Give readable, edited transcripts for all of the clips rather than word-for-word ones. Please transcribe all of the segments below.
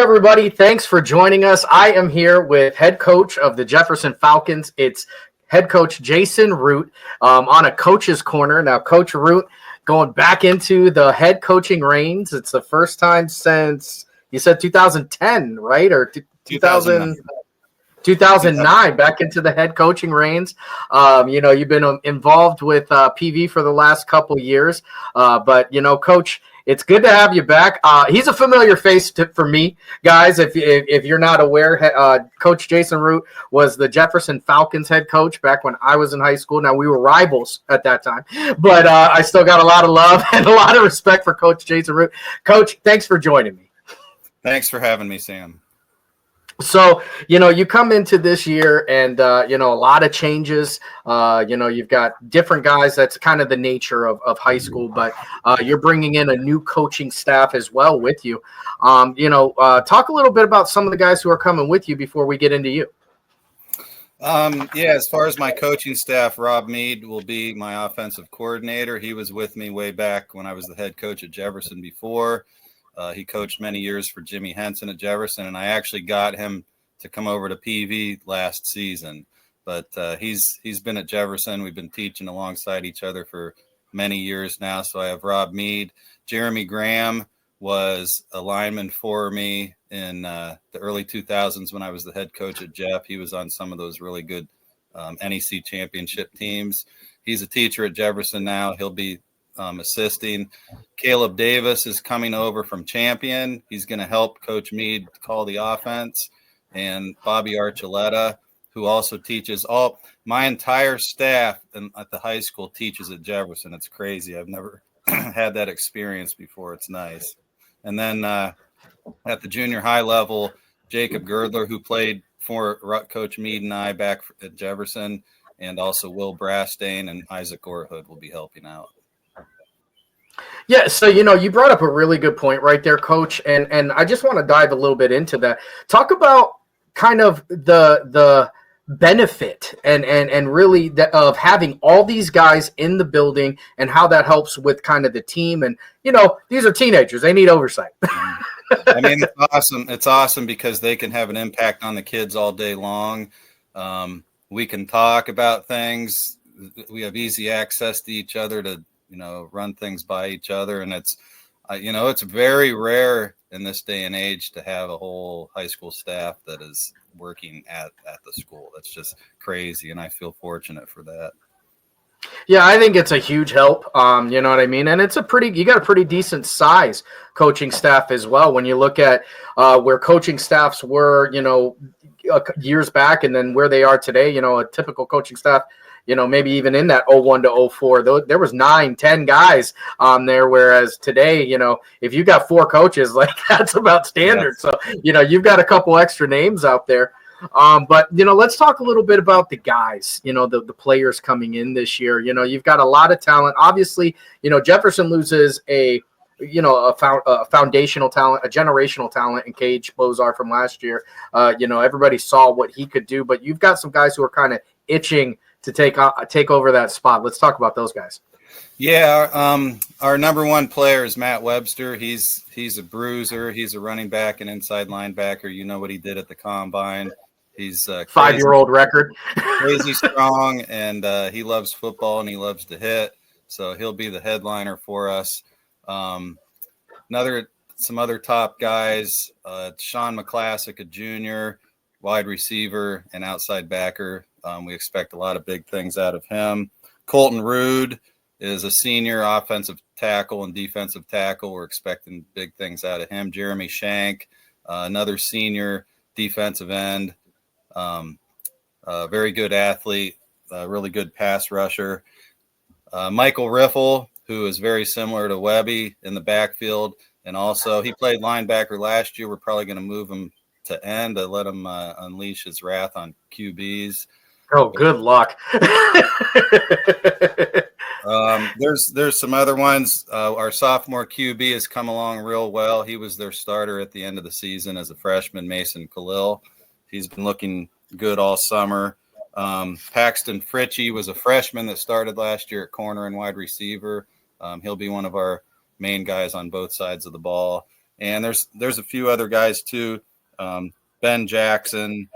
everybody. Thanks for joining us. I am here with head coach of the Jefferson Falcons. It's head coach Jason Root on a coach's corner. Now, Coach Root going back into the head coaching reins. It's the first time since, you said 2010, right? Or 2009, back into the head coaching reins. You've been involved with PV for the last couple years. But, Coach, it's good to have you back. He's a familiar face for me, guys. If you're not aware, Coach Jason Root was the Jefferson Falcons head coach back when I was in high school. Now, we were rivals at that time, but I still got a lot of love and a lot of respect for Coach Jason Root. Coach, thanks for joining me. Thanks for having me, Sam. So, you come into this year and, a lot of changes. You've got different guys. That's kind of the nature of high school, but you're bringing in a new coaching staff as well with you. Talk a little bit about some of the guys who are coming with you before we get into you. As far as my coaching staff, Rob Mead will be my offensive coordinator. He was with me way back when I was the head coach at Jefferson before. He coached many years for Jimmy Henson at Jefferson, and I actually got him to come over to PV last season. But he's been at Jefferson. We've been teaching alongside each other for many years now. So I have Rob Mead. Jeremy Graham was a lineman for me in the early 2000s when I was the head coach at Jeff. He was on some of those really good NEC championship teams. He's a teacher at Jefferson now. He'll be assisting. Caleb Davis is coming over from Champion. He's going to help Coach Mead call the offense. And Bobby Archuleta, who also teaches my entire staff at the high school teaches at Jefferson. It's crazy. I've never had that experience before. It's nice. And then at the junior high level, Jacob Girdler, who played for Coach Mead and I back at Jefferson, and also Will Brastain and Isaac Orhood will be helping out. Yeah, so, you brought up a really good point right there, Coach, and I just want to dive a little bit into that. Talk about kind of the benefit and really of having all these guys in the building and how that helps with kind of the team. And, these are teenagers. They need oversight. I mean, it's awesome. It's awesome because they can have an impact on the kids all day long. We can talk about things. We have easy access to each other to run things by each other. And it's very rare in this day and age to have a whole high school staff that is working at the school. That's just crazy. And I feel fortunate for that. Yeah, I think it's a huge help. You know what I mean? And you got a pretty decent size coaching staff as well. When you look at where coaching staffs were, years back and then where they are today, a typical coaching staff, maybe even in that 01 to 04, there was 9-10 guys on there. Whereas today, if you got 4 coaches, like that's about standard. Yes. So, you've got a couple extra names out there. But, let's talk a little bit about the guys, the players coming in this year. You've got a lot of talent. Obviously, Jefferson loses a foundational talent, a generational talent in Cage Bozar from last year. Everybody saw what he could do, but you've got some guys who are kind of itching to take over that spot. Let's talk about those guys. Yeah, our number one player is Matt Webster. He's a bruiser. He's a running back and inside linebacker. You know what he did at the combine. He's a 5-year-old record. Crazy strong, and he loves football and he loves to hit. So he'll be the headliner for us. Some other top guys, Sean McClassic, a junior, wide receiver and outside backer. We expect a lot of big things out of him. Colton Rude is a senior offensive tackle and defensive tackle. We're expecting big things out of him. Jeremy Shank, another senior defensive end, very good athlete, really good pass rusher. Michael Riffle, who is very similar to Webby in the backfield. And also he played linebacker last year. We're probably going to move him to end to let him unleash his wrath on QBs. Oh, good luck. There's some other ones. Our sophomore QB has come along real well. He was their starter at the end of the season as a freshman, Mason Khalil. He's been looking good all summer. Paxton Fritchie was a freshman that started last year at corner and wide receiver. He'll be one of our main guys on both sides of the ball. And there's a few other guys too. Ben Jackson,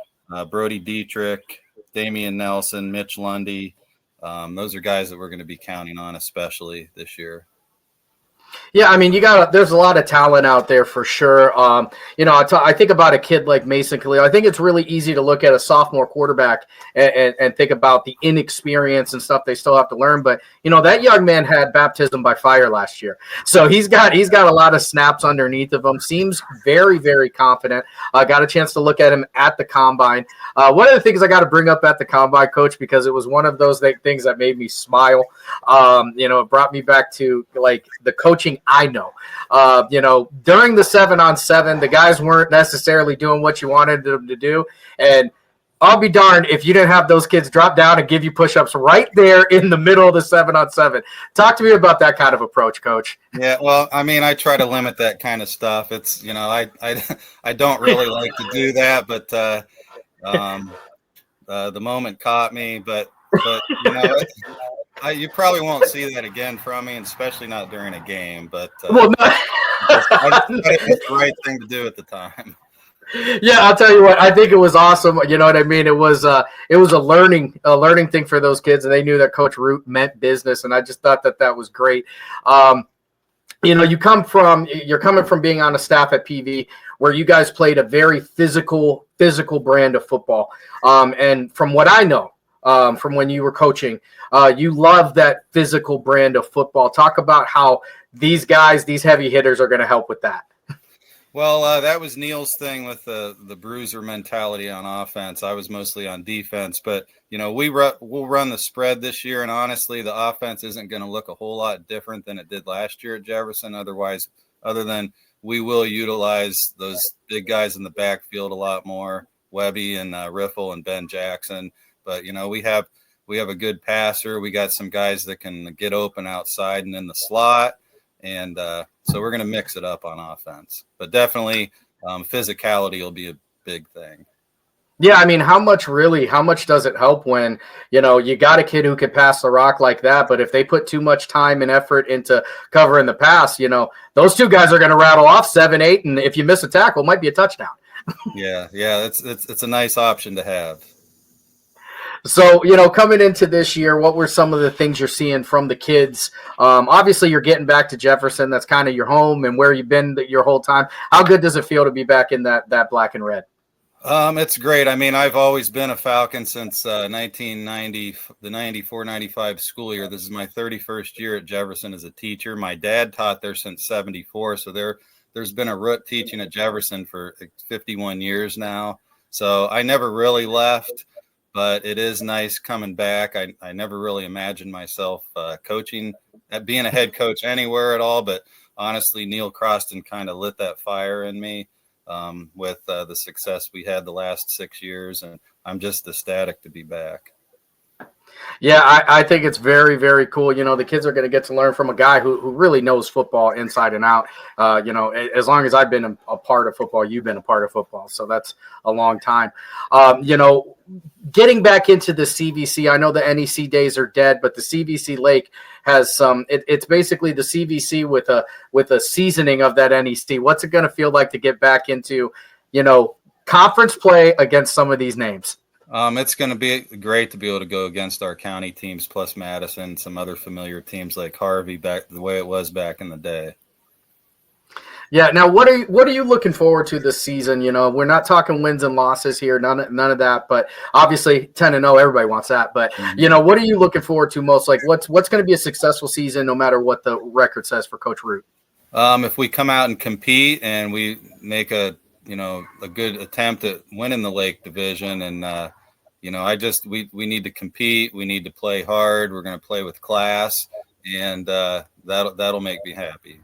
Brody Dietrich, Damian Nelson, Mitch Lundy. Those are guys that we're going to be counting on, especially this year. Yeah, I mean, there's a lot of talent out there for sure. I think about a kid like Mason Khalil. I think it's really easy to look at a sophomore quarterback and think about the inexperience and stuff they still have to learn. But, that young man had baptism by fire last year. So he's got a lot of snaps underneath of him. Seems very, very confident. Got a chance to look at him at the combine. One of the things I got to bring up at the combine, Coach, because it was one of those things that made me smile. It brought me back to like the coaching I know. During the 7-on-7, the guys weren't necessarily doing what you wanted them to do. And I'll be darned if you didn't have those kids drop down and give you push-ups right there in the middle of the 7-on-7. Talk to me about that kind of approach, Coach. Yeah, well, I mean, I try to limit that kind of stuff. It's, I don't really like to do that, but the moment caught me. But you probably won't see that again from me, and especially not during a game. But well, no. I thought it was the right thing to do at the time. Yeah, I'll tell you what. I think it was awesome. You know what I mean? It was a learning thing for those kids, and they knew that Coach Root meant business, and I just thought that was great. You're coming from being on a staff at PV where you guys played a very physical brand of football, and from what I know. From when you were coaching, you love that physical brand of football. Talk about how these guys, these heavy hitters, are going to help with that. Well, that was Neil's thing with the bruiser mentality on offense. I was mostly on defense, but we'll run the spread this year, and honestly, the offense isn't going to look a whole lot different than it did last year at Jefferson. Other than we will utilize those big guys in the backfield a lot more, Webby and Riffle and Ben Jackson. But, we have a good passer. We got some guys that can get open outside and in the slot. And so we're going to mix it up on offense. But definitely physicality will be a big thing. Yeah, I mean, how much does it help when, you got a kid who could pass the rock like that, but if they put too much time and effort into covering the pass, those two guys are going to rattle off 7-8, and if you miss a tackle, it might be a touchdown. Yeah, it's a nice option to have. So, coming into this year, what were some of the things you're seeing from the kids? Obviously, you're getting back to Jefferson. That's kind of your home and where you've been your whole time. How good does it feel to be back in that black and red? It's great. I mean, I've always been a Falcon since 1990, the 94-95 school year. This is my 31st year at Jefferson as a teacher. My dad taught there since 74, so there's been a root teaching at Jefferson for 51 years now. So I never really left. But it is nice coming back. I never really imagined myself coaching, being a head coach anywhere at all. But honestly, Neil Croston kind of lit that fire in me with the success we had the last 6 years. And I'm just ecstatic to be back. Yeah, I think it's very, very cool. The kids are going to get to learn from a guy who really knows football inside and out. As long as I've been a part of football, you've been a part of football. So that's a long time. Getting back into the CVC, I know the NEC days are dead, but the CVC Lake has some. It's basically the CVC with a seasoning of that NEC. What's it going to feel like to get back into, conference play against some of these names? It's going to be great to be able to go against our county teams plus Madison, some other familiar teams like Harvey back the way it was back in the day. Yeah. Now, what are you looking forward to this season? We're not talking wins and losses here, none of that. But obviously, 10-0, everybody wants that. But what are you looking forward to most? Like, what's going to be a successful season, no matter what the record says for Coach Root? If we come out and compete and we make a good attempt at winning the Lake Division, and we need to compete. We need to play hard. We're going to play with class, and that'll make me happy.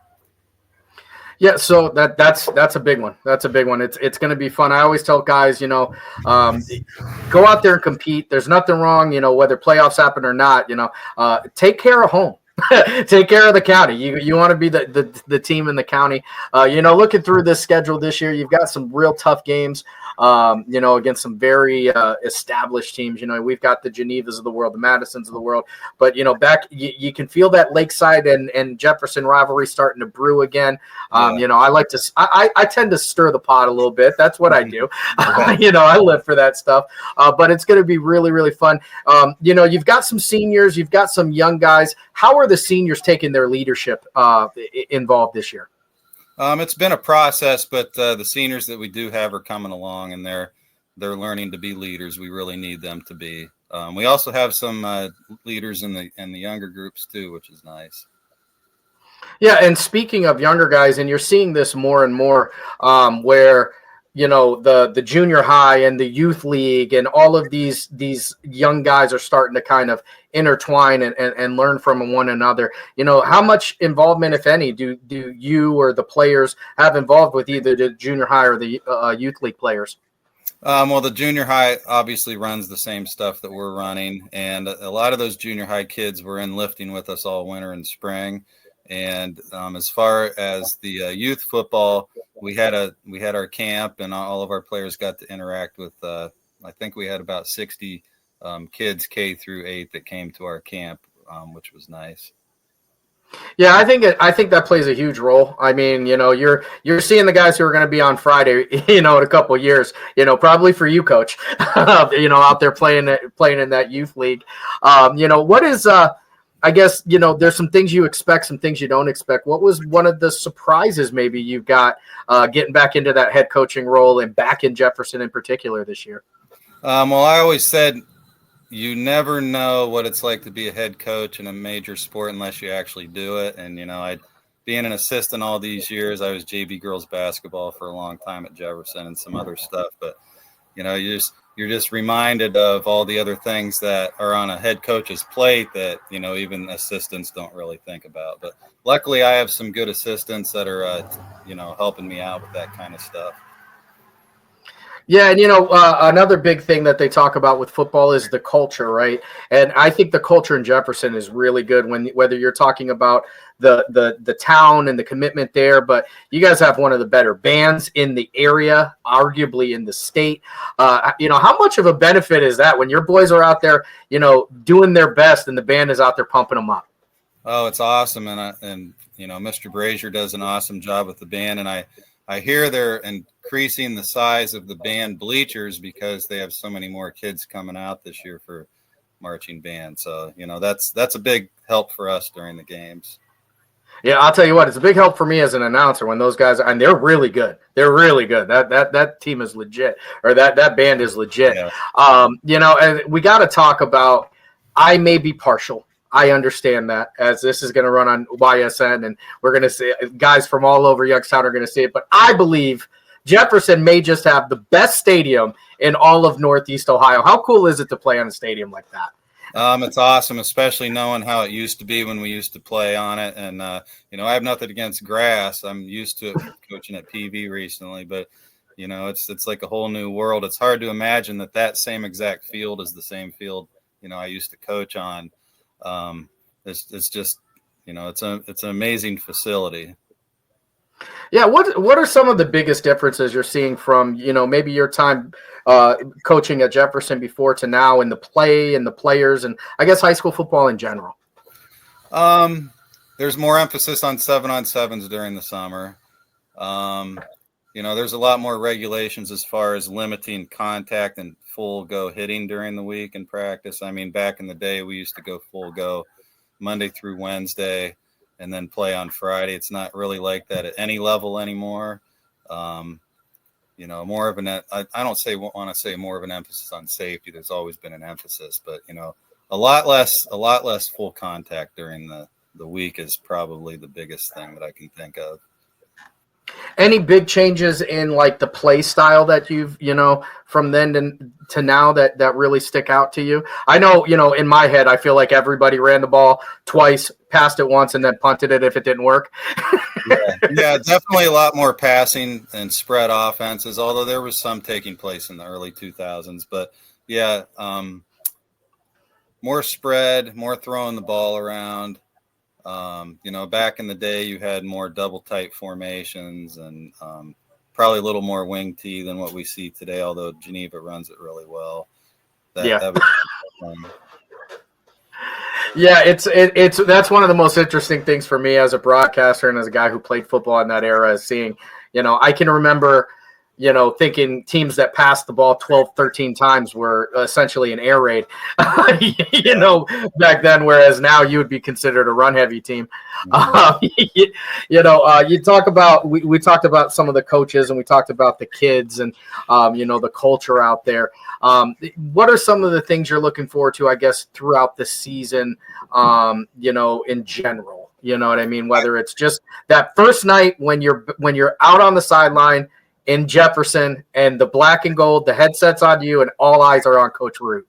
Yeah, so that's a big one. That's a big one. It's going to be fun. I always tell guys, go out there and compete. There's nothing wrong, whether playoffs happen or not. Take care of home. Take care of the county. You want to be the team in the county. Looking through this schedule this year, you've got some real tough games. Against some very established teams. We've got the Genevas of the world, the Madisons of the world. But you can feel that Lakeside and Jefferson rivalry starting to brew again. I tend to stir the pot a little bit. That's what I do. I live for that stuff. But it's going to be really, really fun. You've got some seniors, you've got some young guys. How are the seniors taking their leadership involved this year? It's been a process, but the seniors that we do have are coming along, and they're learning to be leaders. We really need them to be. We also have some leaders in the younger groups too, which is nice. Yeah, and speaking of younger guys, and you're seeing this more and more, where the junior high and the youth league and all of these young guys are starting to kind of intertwine and learn from one another. How much involvement, if any, do you or the players have involved with either the junior high or the youth league players? Well, the junior high obviously runs the same stuff that we're running, and a lot of those junior high kids were in lifting with us all winter and spring. And as far as the youth football, we had our camp, and all of our players got to interact with. I think we had about 60 kids K through 8 that came to our camp, which was nice. Yeah, I think that plays a huge role. I mean, you're seeing the guys who are going to be on Friday, in a couple of years, probably for you, coach, out there playing in that youth league. What is I guess, there's some things you expect, some things you don't expect. What was one of the surprises maybe you got getting back into that head coaching role and back in Jefferson in particular this year? Well, I always said you never know what it's like to be a head coach in a major sport unless you actually do it. And, being an assistant all these years, I was JV girls basketball for a long time at Jefferson and some other stuff. But, you're just reminded of all the other things that are on a head coach's plate that, even assistants don't really think about. But luckily I have some good assistants that are, helping me out with that kind of stuff. Yeah, and another big thing that they talk about with football is the culture, right? And I think the culture in Jefferson is really good whether you're talking about the town and the commitment there, but you guys have one of the better bands in the area, arguably in the state. How much of a benefit is that when your boys are out there, doing their best and the band is out there pumping them up? Oh, it's awesome, and Mr. Brazier does an awesome job with the band, and I hear they're increasing the size of the band bleachers because they have so many more kids coming out this year for marching band. So, that's a big help for us during the games. Yeah, I'll tell you what, it's a big help for me as an announcer when those guys, and they're really good. They're really good. That team is legit, or that band is legit. Yeah. And we got to talk about, I may be partial. I understand that, as this is going to run on YSN, and we're going to see guys from all over Youngstown are going to see it. But I believe Jefferson may just have the best stadium in all of Northeast Ohio. How cool is it to play on a stadium like that? It's awesome, especially knowing how it used to be when we used to play on it. And, I have nothing against grass. I'm used to coaching at PV recently, but, it's like a whole new world. It's hard to imagine that same exact field is the same field, I used to coach on. It's just, it's an amazing facility. Yeah. What are some of the biggest differences you're seeing from, maybe your time coaching at Jefferson before to now in the play and the players and I guess high school football in general? There's more emphasis on 7-on-7s during the summer. There's a lot more regulations as far as limiting contact and full go hitting during the week in practice. I mean, back in the day, we used to go full go Monday through Wednesday and then play on Friday. It's not really like that at any level anymore. More of I don't want to say more of an emphasis on safety. There's always been an emphasis, but, a lot less full contact during the week is probably the biggest thing that I can think of. Any big changes in like the play style that you've, from then to now that really stick out to you? I know, in my head, I feel like everybody ran the ball twice, passed it once, and then punted it if it didn't work. Yeah, definitely a lot more passing and spread offenses, although there was some taking place in the early 2000s. But, yeah, more spread, more throwing the ball around. Back in the day, you had more double tight formations and probably a little more wing tee than what we see today, although Geneva runs it really well. That was fun. Yeah, it's that's one of the most interesting things for me as a broadcaster and as a guy who played football in that era is seeing, I can remember, thinking teams that passed the ball 12, 13 times were essentially an air raid, back then, whereas now you would be considered a run-heavy team. You talk about, we talked about some of the coaches and we talked about the kids and, the culture out there. What are some of the things you're looking forward to, I guess, throughout the season, in general? You know what I mean? Whether it's just that first night when you're out on the sideline in Jefferson and the black and gold, the headset's on you and all eyes are on Coach Root.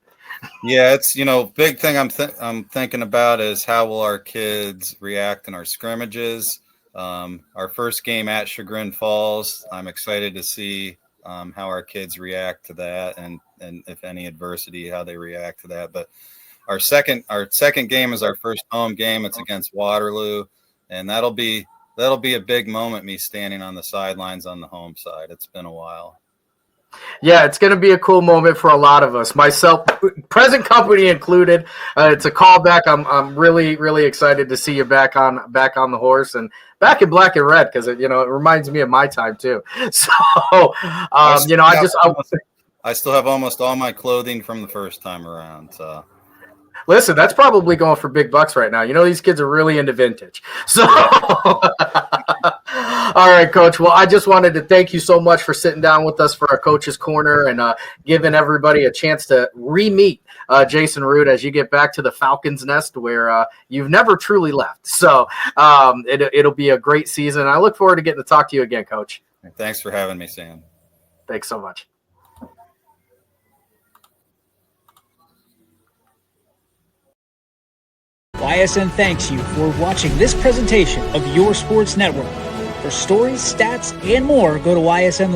Yeah, it's, big thing I'm thinking about is how will our kids react in our scrimmages. Our first game at Chagrin Falls, I'm excited to see how our kids react to that and if any adversity, how they react to that. But our second game is our first home game. It's against Waterloo, and that'll be a big moment, me standing on the sidelines on the home side. It's been a while. Yeah, it's going to be a cool moment for a lot of us, myself, present company included. It's a callback. I'm really, really excited to see you back on the horse and back in black and red because it reminds me of my time too. So, I still have almost all my clothing from the first time around. So. Listen, that's probably going for big bucks right now. These kids are really into vintage. So, all right, Coach. Well, I just wanted to thank you so much for sitting down with us for our Coach's Corner and giving everybody a chance to re-meet Jason Root as you get back to the Falcons nest where you've never truly left. So it'll be a great season. I look forward to getting to talk to you again, Coach. Thanks for having me, Sam. Thanks so much. YSN thanks you for watching this presentation of Your Sports Network. For stories, stats, and more, go to YSN.